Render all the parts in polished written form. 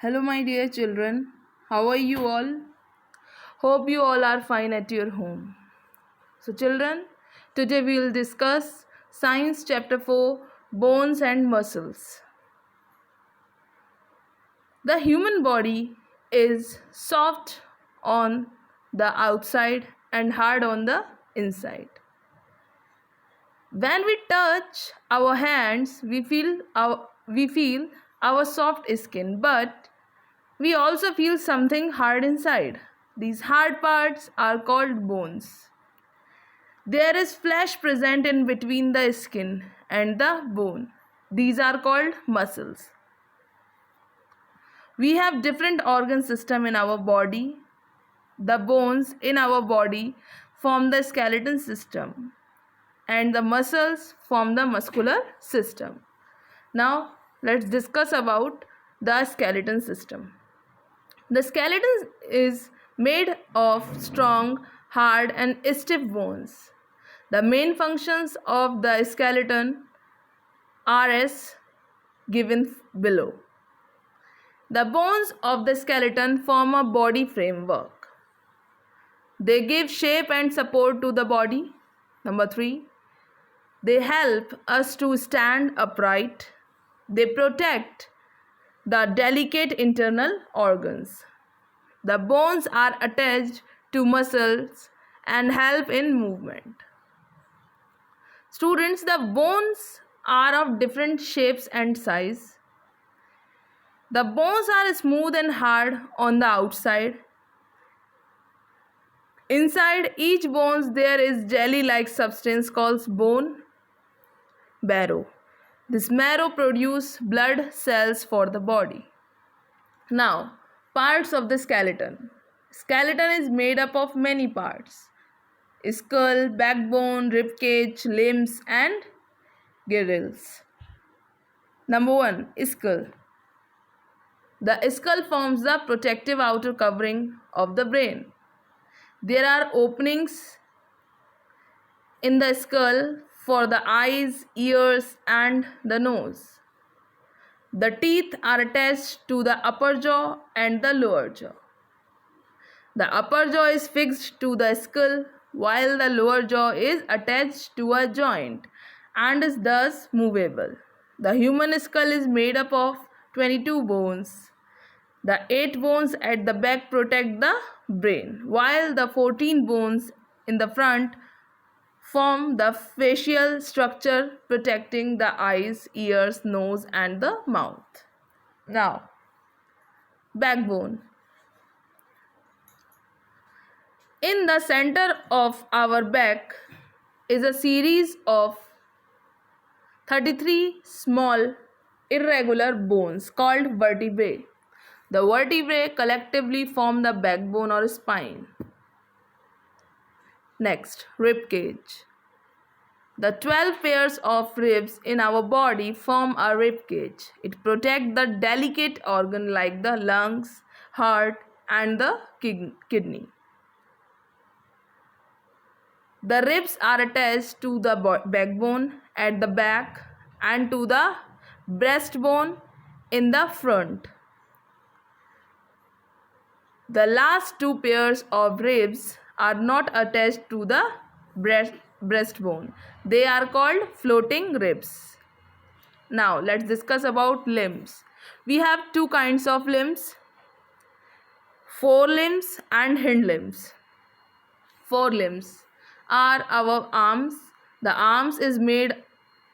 Hello, my dear children. How are you all? Hope you all are fine at your home. So, children, today we will discuss Science Chapter 4 Bones and Muscles. The human body is soft on the outside and hard on the inside. When we touch our hands, we feel our soft skin, but we also feel something hard inside. These hard parts are called bones. There is flesh present in between the skin and the bone. These are called muscles. We have different organ system in our body. The bones in our body form the skeleton system and the muscles form the muscular system. Now let's discuss about the skeleton system. The skeleton is made of strong, hard and stiff bones. The main functions of the skeleton are as given below. The bones of the skeleton form a body framework. They give shape and support to the body. Number 3, they help us to stand upright. They protect the delicate internal organs. The bones are attached to muscles and help in movement. Students, the bones are of different shapes and size. The bones are smooth and hard on the outside. Inside each bones there is jelly-like substance called bone marrow. This marrow produces blood cells for the body. Now, parts of the skeleton. Skeleton is made up of many parts: skull, backbone, rib cage, limbs and girdles. Number 1, skull. The skull forms the protective outer covering of the brain. There are openings in the skull for the eyes, ears and the nose. The teeth are attached to the upper jaw and the lower jaw. The upper jaw is fixed to the skull while the lower jaw is attached to a joint and is thus movable. The human skull is made up of 22 bones. The 8 bones at the back protect the brain, while the 14 bones in the front form the facial structure protecting the eyes, ears, nose and the mouth. Now, backbone. In the center of our back is a series of 33 small irregular bones called vertebrae. The vertebrae collectively form the backbone or spine. Next, rib cage. The 12 pairs of ribs in our body form a rib cage. It protects the delicate organ like the lungs, heart and the kidney. The ribs are attached to the backbone at the back and to the breastbone in the front. The last 2 pairs of ribs are not attached to the breastbone. They are called floating ribs. Now let's discuss about limbs. We have 2 kinds of limbs: forelimbs and hind limbs. Forelimbs are our arms. The arms is made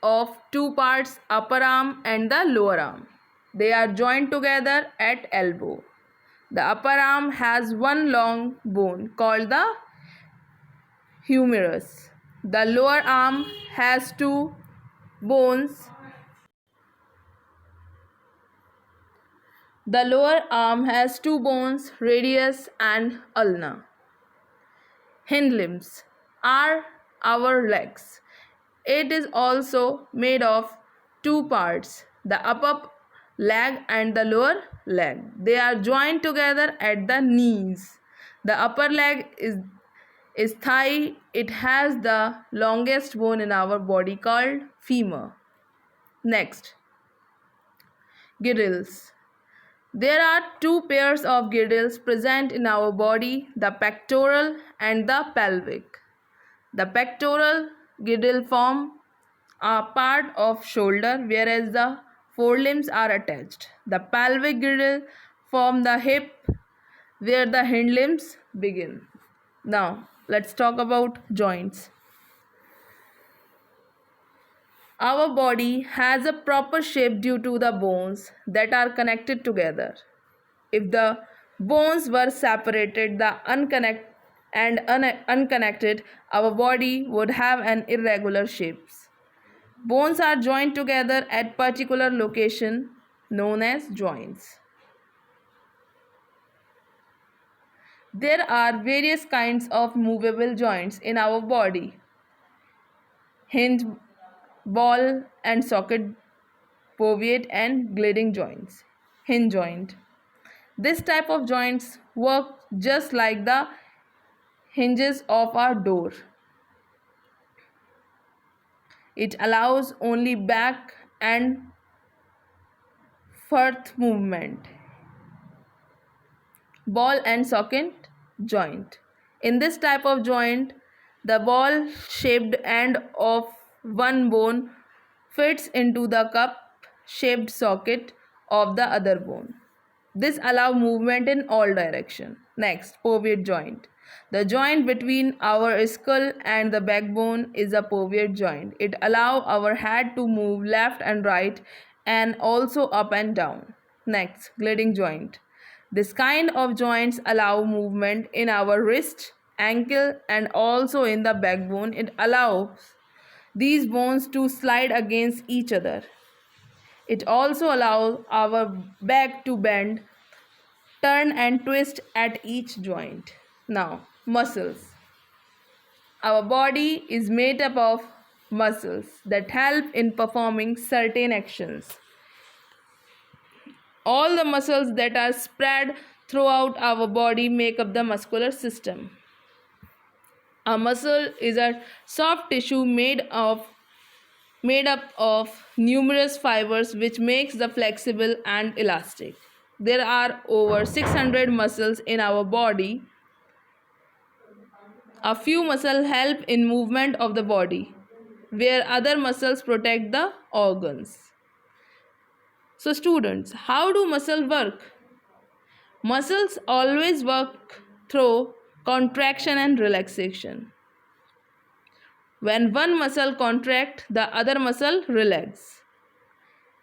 of 2 parts, upper arm and the lower arm. They are joined together at elbow. The upper arm has one long bone called the humerus. The lower arm has 2 bones. The lower arm has 2 bones, radius and ulna. Hind limbs are our legs. It is also made of 2 parts, the upper leg and the lower leg. They are joined together at the knees. The upper leg is thigh. It has the longest bone in our body called femur. Next, girdles. There are two pairs of girdles present in our body, the pectoral and the pelvic. The pectoral girdle form a part of shoulder, whereas the forelimbs are attached. The pelvic girdle form the hip, where the hind limbs begin. Now, let's talk about joints. Our body has a proper shape due to the bones that are connected together. If the bones were separated, unconnected, our body would have an irregular shapes. Bones are joined together at particular location known as joints. There are various kinds of movable joints in our body. Hinge, ball and socket, poviate and gliding joints. Hinge joint. This type of joints work just like the hinges of our door. It allows only back and forth movement. Ball and socket joint. In this type of joint, the ball shaped end of one bone fits into the cup shaped socket of the other bone. This allows movement in all directions. Next, poviate joint. The joint between our skull and the backbone is a poviate joint. It allows our head to move left and right and also up and down. Next, gliding joint. This kind of joints allow movement in our wrist, ankle and also in the backbone. It allows these bones to slide against each other. It also allows our back to bend, turn and twist at each joint. Now, muscles. Our body is made up of muscles that help in performing certain actions. All the muscles that are spread throughout our body make up the muscular system. A muscle is a soft tissue made up of numerous fibers which makes the flexible and elastic. There are over 600 muscles in our body. A few muscles help in movement of the body, where other muscles protect the organs. So students, how do muscles work? Muscles always work through contraction and relaxation. When one muscle contracts, the other muscle relaxes.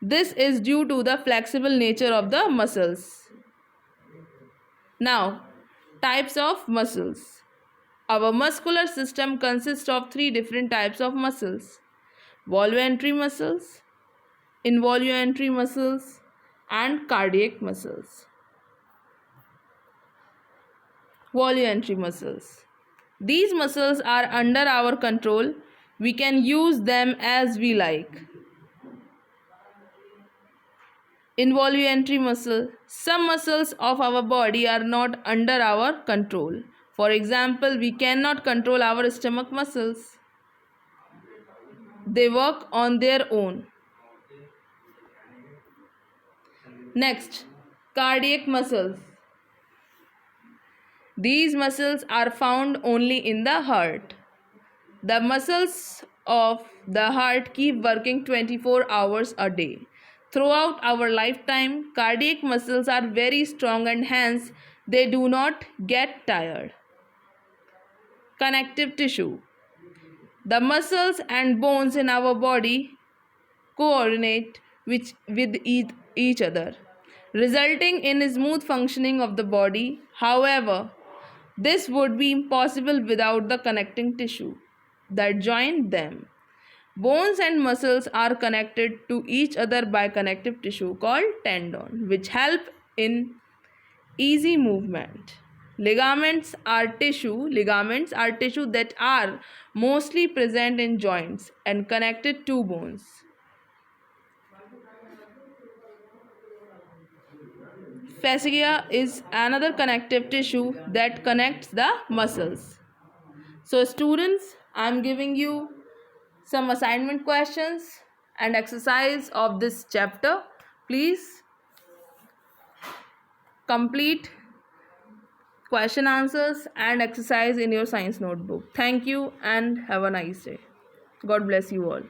This is due to the flexible nature of the muscles. Now, types of muscles. Our muscular system consists of three different types of muscles: voluntary muscles, involuntary muscles, and cardiac muscles. Voluntary muscles. These muscles are under our control. We can use them as we like. Involuntary muscle. Some muscles of our body are not under our control. For example, we cannot control our stomach muscles. They work on their own. Next, cardiac muscles. These muscles are found only in the heart. The muscles of the heart keep working 24 hours a day. Throughout our lifetime, cardiac muscles are very strong and hence they do not get tired. Connective tissue. The muscles and bones in our body coordinate with each other, resulting in smooth functioning of the body. However, this would be impossible without the connecting tissue that join them. Bones and muscles are connected to each other by connective tissue called tendon, which help in easy movement. Ligaments are tissue that are mostly present in joints and connected to bones. Fascia is another connective tissue that connects the muscles. So students, I am giving you some assignment questions and exercise of this chapter. Please complete question answers and exercise in your science notebook. Thank you and have a nice day. God bless you all.